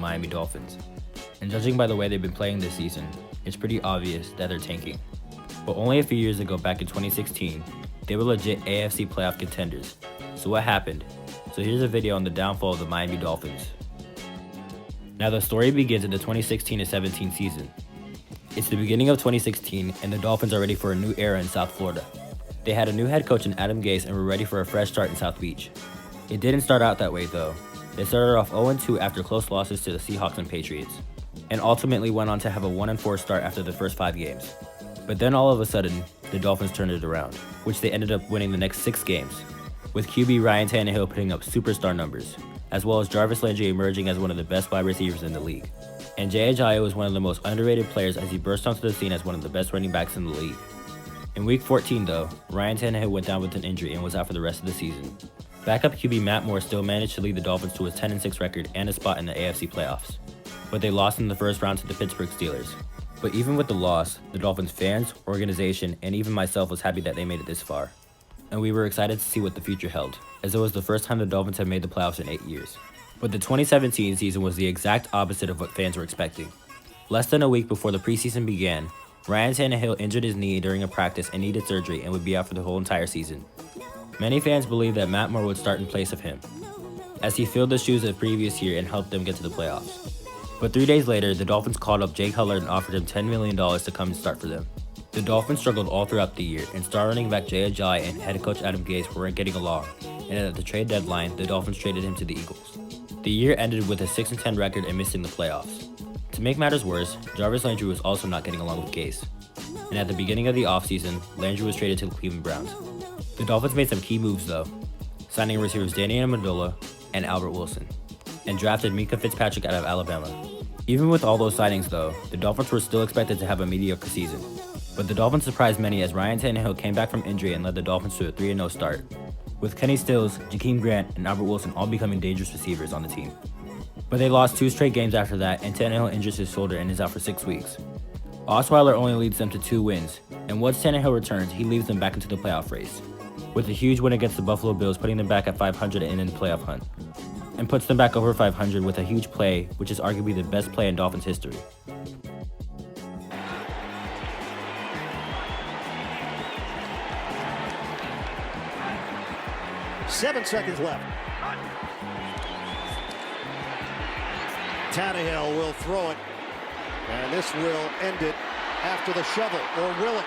Miami Dolphins. And judging by the way they've been playing this season, it's pretty obvious that they're tanking. But only a few years ago, back in 2016, they were legit AFC playoff contenders. So what happened? So here's a video on the downfall of the Miami Dolphins. Now the story begins in the 2016-17 season. It's the beginning of 2016 and the Dolphins are ready for a new era in South Florida. They had a new head coach in Adam Gase and were ready for a fresh start in South Beach. It didn't start out that way though. They started off 0-2 after close losses to the Seahawks and Patriots, and ultimately went on to have a 1-4 start after the first 5 games. But then all of a sudden, the Dolphins turned it around, which they ended up winning the next 6 games, with QB Ryan Tannehill putting up superstar numbers, as well as Jarvis Landry emerging as one of the best wide receivers in the league. And Jay Ajayi was one of the most underrated players as he burst onto the scene as one of the best running backs in the league. In week 14 though, Ryan Tannehill went down with an injury and was out for the rest of the season. Backup QB Matt Moore still managed to lead the Dolphins to a 10-6 record and a spot in the AFC playoffs, but they lost in the first round to the Pittsburgh Steelers. But even with the loss, the Dolphins fans, organization, and even myself was happy that they made it this far. And we were excited to see what the future held, as it was the first time the Dolphins had made the playoffs in 8 years. But the 2017 season was the exact opposite of what fans were expecting. Less than a week before the preseason began, Ryan Tannehill injured his knee during a practice and needed surgery and would be out for the whole entire season. Many fans believed that Matt Moore would start in place of him, as he filled the shoes of the previous year and helped them get to the playoffs. But 3 days later, the Dolphins called up Jake Hullard and offered him $10 million to come and start for them. The Dolphins struggled all throughout the year, and star running back Jay Ajayi and head coach Adam Gase weren't getting along, and at the trade deadline, the Dolphins traded him to the Eagles. The year ended with a 6-10 record and missing the playoffs. To make matters worse, Jarvis Landry was also not getting along with Gase, and at the beginning of the offseason, Landry was traded to the Cleveland Browns. The Dolphins made some key moves though, signing receivers Danny Amendola and Albert Wilson, and drafted Minkah Fitzpatrick out of Alabama. Even with all those signings though, the Dolphins were still expected to have a mediocre season. But the Dolphins surprised many as Ryan Tannehill came back from injury and led the Dolphins to a 3-0 start, with Kenny Stills, Jakeem Grant, and Albert Wilson all becoming dangerous receivers on the team. But they lost 2 straight games after that, and Tannehill injures his shoulder and is out for 6 weeks. Osweiler only leads them to 2 wins, and once Tannehill returns, he leads them back into the playoff race, with a huge win against the Buffalo Bills putting them back at 500 and in the playoff hunt, and puts them back over 500 with a huge play, which is arguably the best play in Dolphins history. Seven seconds left. Tannehill will throw it, and this will end it after the shovel, or will it?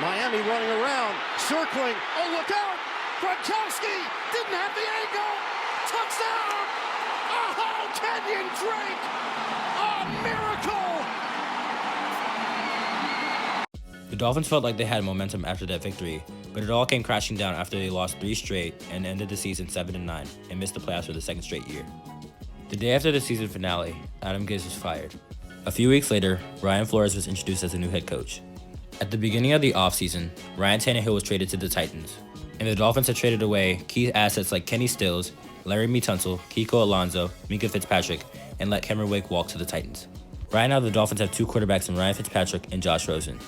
Miami running around, circling. Oh, look out! Gronkowski didn't have the angle. Touchdown! Oh, Kenyon Drake! A miracle! The Dolphins felt like they had momentum after that victory, but it all came crashing down after they lost 3 straight and ended the season 7-9 and missed the playoffs for the 2nd straight year. The day after the season finale, Adam Gase was fired. A few weeks later, Brian Flores was introduced as the new head coach. At the beginning of the offseason, Ryan Tannehill was traded to the Titans, and the Dolphins had traded away key assets like Kenny Stills, Larry Tunsil, Kiko Alonso, Minkah Fitzpatrick, and let Cameron Wake walk to the Titans. Right now, the Dolphins have 2 quarterbacks in Ryan Fitzpatrick and Josh Rosen.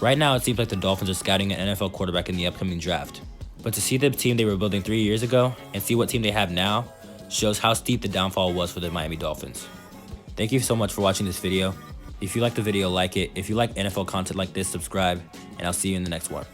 Right now, it seems like the Dolphins are scouting an NFL quarterback in the upcoming draft. But to see the team they were building 3 years ago and see what team they have now shows how steep the downfall was for the Miami Dolphins. Thank you so much for watching this video. If you like the video, like it. If you like NFL content like this, subscribe, and I'll see you in the next one.